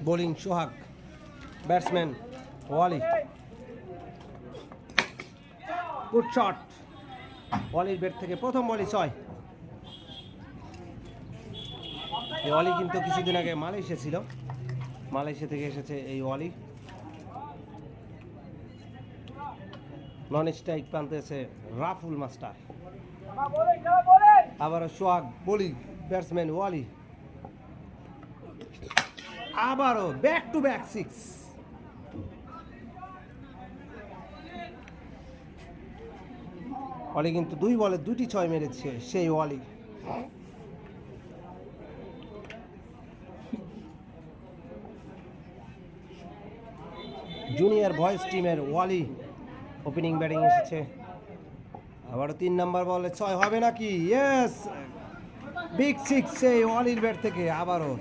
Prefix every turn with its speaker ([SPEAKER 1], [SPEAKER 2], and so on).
[SPEAKER 1] Bowling সোহাগ, batsman ওয়ালি। Good shot, ওয়ালির bat থেকে প্রথম বলই 6। এই ওয়ালি কিন্তু কিছুদিন আগে মালয়েশিয়া ছিল, মালয়েশিয়া থেকে এসেছে এই ওয়ালি। নন স্ট্রাইক প্রান্তে আছে রাফুল মাস্টার। আবারও সোহাগ বোলিং, ব্যাটসম্যান ওয়ালি। আবারও ব্যাক টু ব্যাক 6। ওয়ালি কিন্তু 2 বলে 2টি 6 মেরেছে সেই ওয়ালি। জুনিয়র বয়েজ টিমের ওয়ালি ওপেনিং ব্যাটিং এসেছে। আবারও 3 নাম্বার বলে 6 হবে নাকি? ইয়েস, বিগ 6 সেই ওয়ালির ব্যাট থেকে। আবারও